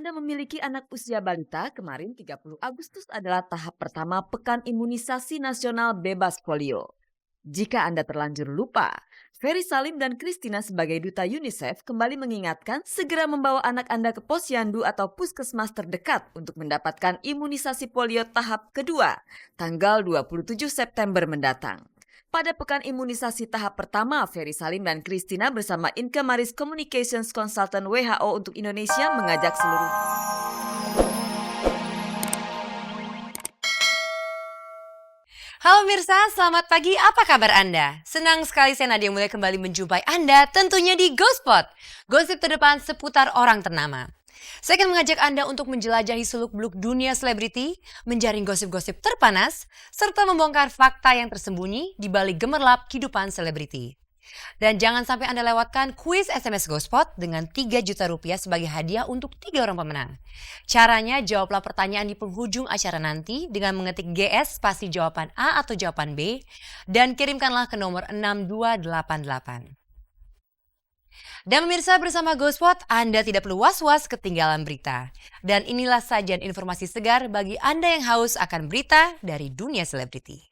Anda memiliki anak usia balita, kemarin 30 Agustus adalah tahap pertama Pekan Imunisasi Nasional Bebas Polio. Jika Anda terlanjur lupa, Ferry Salim dan Christina sebagai duta UNICEF kembali mengingatkan segera membawa anak Anda ke posyandu atau puskesmas terdekat untuk mendapatkan imunisasi polio tahap kedua, tanggal 27 September mendatang. Pada pekan imunisasi tahap pertama, Ferry Salim dan Christina bersama Incamaris Communications Consultant WHO untuk Indonesia mengajak seluruh. Halo Mirsa, selamat pagi. Apa kabar Anda? Senang sekali saya Nadia mulai kembali menjumpai Anda tentunya di Ghospot, gosip terdepan seputar orang ternama. Saya akan mengajak Anda untuk menjelajahi seluk-beluk dunia selebriti, menjaring gosip-gosip terpanas, serta membongkar fakta yang tersembunyi di balik gemerlap kehidupan selebriti. Dan jangan sampai Anda lewatkan kuis SMS Ghospot dengan 3 juta rupiah sebagai hadiah untuk 3 orang pemenang. Caranya jawablah pertanyaan di penghujung acara nanti dengan mengetik GS spasi jawaban A atau jawaban B dan kirimkanlah ke nomor 6288. Dan pemirsa, bersama Ghospot, Anda tidak perlu was-was ketinggalan berita. Dan inilah sajian informasi segar bagi Anda yang haus akan berita dari dunia selebriti.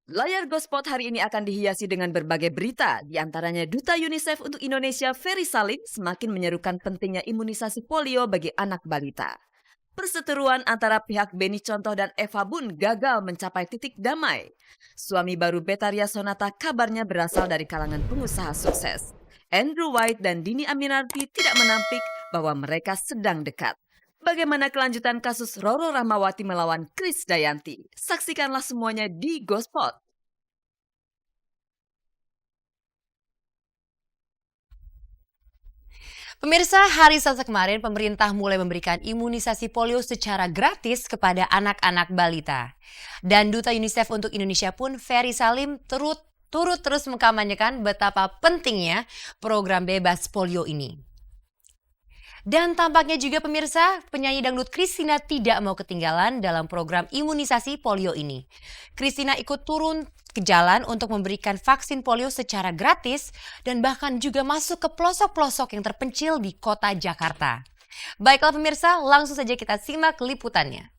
Layar Ghospot hari ini akan dihiasi dengan berbagai berita, diantaranya Duta UNICEF untuk Indonesia Ferry Salim semakin menyerukan pentingnya imunisasi polio bagi anak balita. Perseteruan antara pihak Beni Contoh dan Eva Bun gagal mencapai titik damai. Suami baru Betharia Sonata kabarnya berasal dari kalangan pengusaha sukses. Andrew White dan Dini Aminarti tidak menampik bahwa mereka sedang dekat. Bagaimana kelanjutan kasus Roro Rahmawati melawan Kris Dayanti? Saksikanlah semuanya di Ghospot. Pemirsa, hari Selasa kemarin pemerintah mulai memberikan imunisasi polio secara gratis kepada anak-anak balita. Dan Duta UNICEF untuk Indonesia pun Ferry Salim turut terus mengkampanyekan betapa pentingnya program bebas polio ini. Dan tampaknya juga pemirsa, penyanyi dangdut Christina tidak mau ketinggalan dalam program imunisasi polio ini. Christina ikut turun ke jalan untuk memberikan vaksin polio secara gratis dan bahkan juga masuk ke pelosok-pelosok yang terpencil di kota Jakarta. Baiklah pemirsa, langsung saja kita simak liputannya.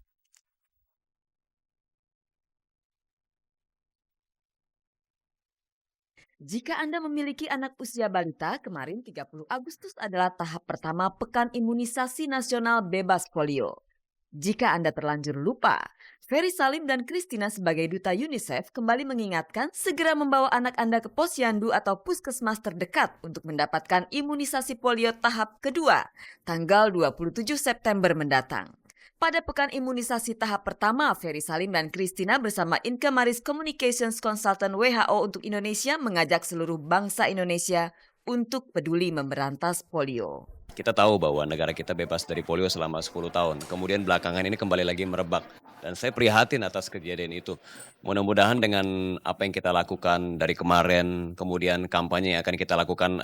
Jika Anda memiliki anak usia balita, kemarin 30 Agustus adalah tahap pertama Pekan Imunisasi Nasional Bebas Polio. Jika Anda terlanjur lupa, Ferry Salim dan Christina sebagai duta UNICEF kembali mengingatkan segera membawa anak Anda ke posyandu atau puskesmas terdekat untuk mendapatkan imunisasi polio tahap kedua, tanggal 27 September mendatang. Pada pekan imunisasi tahap pertama, Ferry Salim dan Christina bersama Incamaris Communications Consultant WHO untuk Indonesia mengajak seluruh bangsa Indonesia untuk peduli memberantas polio. Kita tahu bahwa negara kita bebas dari polio selama 10 tahun. Kemudian belakangan ini kembali lagi merebak. Dan saya prihatin atas kejadian itu. Mudah-mudahan dengan apa yang kita lakukan dari kemarin, kemudian kampanye yang akan kita lakukan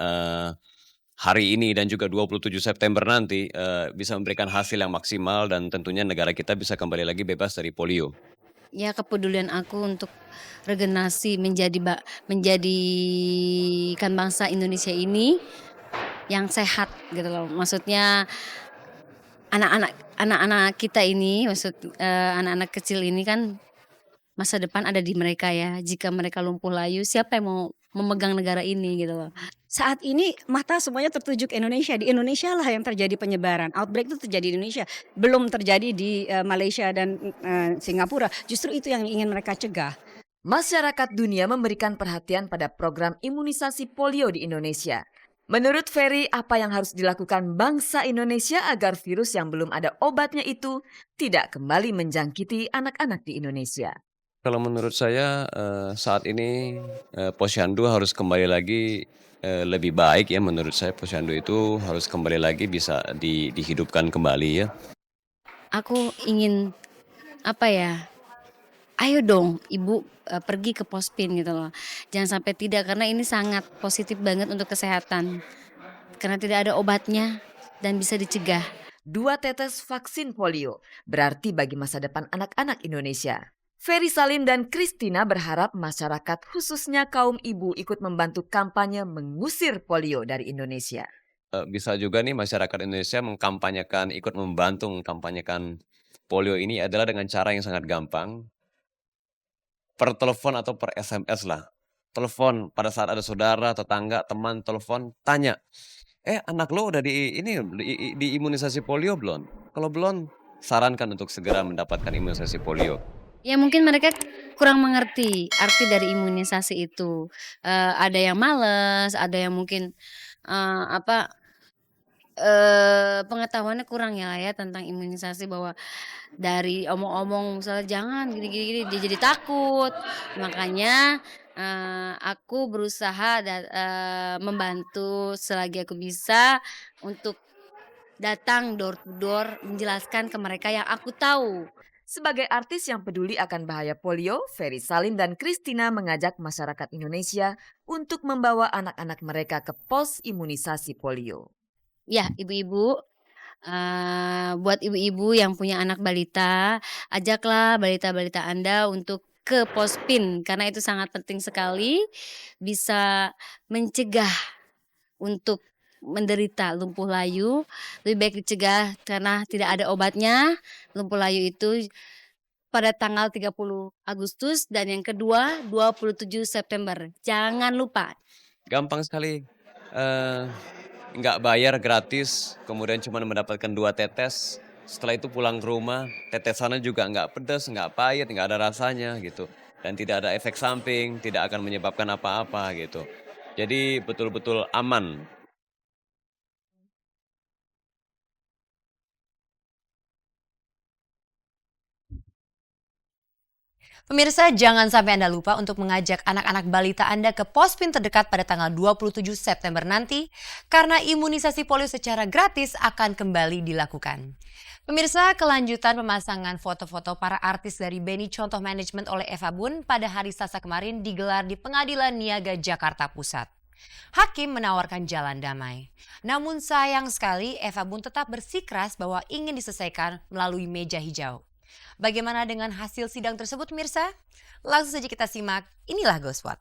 hari ini dan juga 27 September nanti bisa memberikan hasil yang maksimal dan tentunya negara kita bisa kembali lagi bebas dari polio. Ya, kepedulian aku untuk regenerasi menjadikan bangsa Indonesia ini yang sehat gitu loh. Maksudnya anak-anak kita ini, anak-anak kecil ini kan masa depan ada di mereka ya. Jika mereka lumpuh layu, siapa yang mau memegang negara ini gitu loh. Saat ini mata semuanya tertuju ke Indonesia. Di Indonesia lah yang terjadi penyebaran. Outbreak itu terjadi di Indonesia. Belum terjadi di Malaysia dan Singapura. Justru itu yang ingin mereka cegah. Masyarakat dunia memberikan perhatian pada program imunisasi polio di Indonesia. Menurut Ferry, apa yang harus dilakukan bangsa Indonesia agar virus yang belum ada obatnya itu tidak kembali menjangkiti anak-anak di Indonesia? Kalau menurut saya saat ini posyandu harus kembali lagi lebih baik ya, menurut saya posyandu itu harus kembali lagi bisa dihidupkan kembali ya. Aku ingin ayo dong ibu pergi ke Pospin gitu loh. Jangan sampai tidak, karena ini sangat positif banget untuk kesehatan. Karena tidak ada obatnya dan bisa dicegah. 2 tetes vaksin polio berarti bagi masa depan anak-anak Indonesia. Ferry Salim dan Christina berharap masyarakat khususnya kaum ibu ikut membantu kampanye mengusir polio dari Indonesia. Bisa juga nih masyarakat Indonesia mengkampanyekan, ikut membantu mengkampanyekan polio ini adalah dengan cara yang sangat gampang. Per telepon atau per SMS lah. Telepon pada saat ada saudara, tetangga, teman, telepon, tanya, anak lo udah diimunisasi polio belum? Kalau belum, sarankan untuk segera mendapatkan imunisasi polio. Ya mungkin mereka kurang mengerti arti dari imunisasi itu. Ada yang males, ada yang mungkin pengetahuannya kurang ya tentang imunisasi, bahwa dari omong-omong misalnya jangan gini-gini dia jadi takut. Makanya aku berusaha membantu selagi aku bisa untuk datang door to door menjelaskan ke mereka yang aku tahu. Sebagai artis yang peduli akan bahaya polio, Ferry Salim dan Christina mengajak masyarakat Indonesia untuk membawa anak-anak mereka ke pos imunisasi polio. Ya, ibu-ibu, buat ibu-ibu yang punya anak balita, ajaklah balita-balita Anda untuk ke Pospin karena itu sangat penting sekali, bisa mencegah untuk menderita lumpuh layu. Lebih baik dicegah karena tidak ada obatnya. Lumpuh layu itu pada tanggal 30 Agustus dan yang kedua 27 September. Jangan lupa. Gampang sekali, nggak bayar, gratis, kemudian cuma mendapatkan 2 tetes. Setelah itu pulang ke rumah, tetesannya juga nggak pedas, nggak pahit, nggak ada rasanya gitu. Dan tidak ada efek samping, tidak akan menyebabkan apa-apa gitu. Jadi betul-betul aman. Pemirsa, jangan sampai Anda lupa untuk mengajak anak-anak balita Anda ke Pospin terdekat pada tanggal 27 September nanti, karena imunisasi polio secara gratis akan kembali dilakukan. Pemirsa, kelanjutan pemasangan foto-foto para artis dari Beni Contoh Management oleh Eva Bun pada hari Selasa kemarin digelar di Pengadilan Niaga Jakarta Pusat. Hakim menawarkan jalan damai. Namun sayang sekali Eva Bun tetap bersikeras bahwa ingin diselesaikan melalui meja hijau. Bagaimana dengan hasil sidang tersebut, pemirsa? Langsung saja kita simak, inilah GoSpot.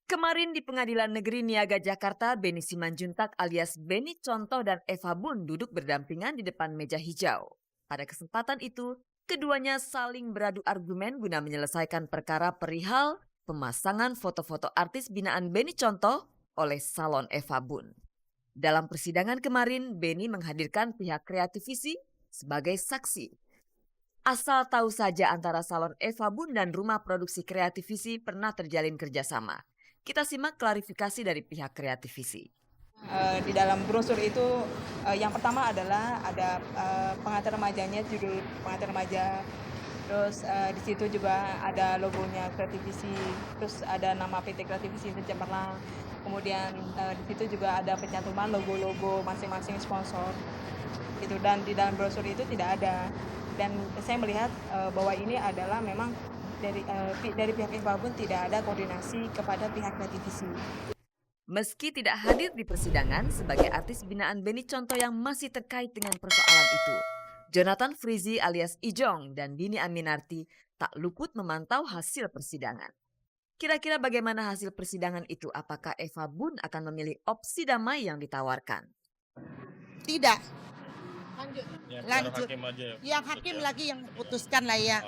Kemarin di Pengadilan Negeri Niaga Jakarta, Beni Simanjuntak alias Beni Contoh dan Eva Bun duduk berdampingan di depan meja hijau. Pada kesempatan itu, keduanya saling beradu argumen guna menyelesaikan perkara perihal pemasangan foto-foto artis binaan Beni Contoh oleh salon Eva Bun. Dalam persidangan kemarin, Beni menghadirkan pihak Kreativisi sebagai saksi. Asal tahu saja antara salon Eva Bun dan rumah produksi Kreativisi pernah terjalin kerjasama. Kita simak klarifikasi dari pihak Kreativisi. Di dalam brosur itu yang pertama adalah ada pengantar remajanya, judul pengantar remaja. Terus di situ juga ada logonya Kreativisi, terus ada nama PT Kreativisi itu Cemerlang. Kemudian di situ juga ada pencantuman logo-logo masing-masing sponsor. Itu, dan di dalam brosur itu tidak ada. Dan saya melihat bahwa ini adalah memang dari pihak Eva Bun tidak ada koordinasi kepada pihak Kreativisi. Meski tidak hadir di persidangan sebagai artis binaan Beni Contoh yang masih terkait dengan persoalan itu, Jonathan Frizi alias Ijong dan Dini Aminarti tak luput memantau hasil persidangan. Kira-kira bagaimana hasil persidangan itu? Apakah Eva Bun akan memilih opsi damai yang ditawarkan? Tidak. Lanjut. Hakim aja. Yang hakim lagi yang putuskan lah ya.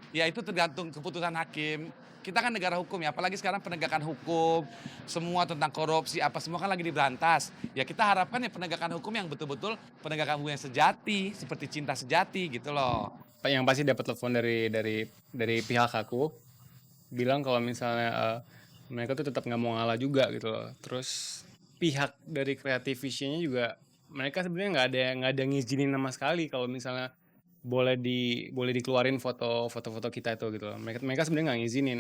Ya itu tergantung keputusan hakim. Kita kan negara hukum ya, apalagi sekarang penegakan hukum, semua tentang korupsi, apa semua kan lagi diberantas. Ya kita harapkan ya penegakan hukum yang betul-betul penegakan hukum yang sejati, seperti cinta sejati gitu loh. Yang pasti dapat telepon dari pihak aku, bilang kalau misalnya mereka tuh tetap nggak mau ngalah juga gitu loh. Terus pihak dari Kreativisinya juga mereka sebenarnya nggak ada ngizinin sama sekali kalau misalnya boleh dikeluarin foto-foto kita itu gitu loh. Mereka sebenarnya nggak ngizinin.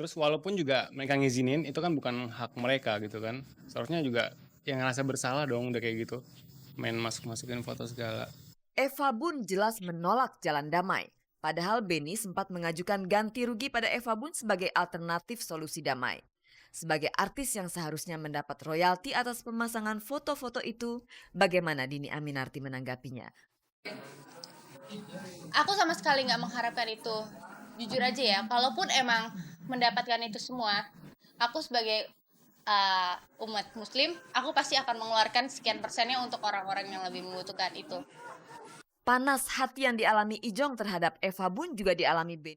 Terus walaupun juga mereka ngizinin, itu kan bukan hak mereka gitu kan. Seharusnya juga yang ngerasa bersalah dong udah kayak gitu. Main masukin foto segala. Eva Bun jelas menolak jalan damai. Padahal Beni sempat mengajukan ganti rugi pada Eva Bun sebagai alternatif solusi damai. Sebagai artis yang seharusnya mendapat royalti atas pemasangan foto-foto itu, bagaimana Dini Aminarti menanggapinya? Aku sama sekali nggak mengharapkan itu. Jujur aja ya, kalaupun emang mendapatkan itu semua, aku sebagai umat muslim, aku pasti akan mengeluarkan sekian persennya untuk orang-orang yang lebih membutuhkan itu. Panas hati yang dialami Ijong terhadap Eva Bun juga dialami Ben.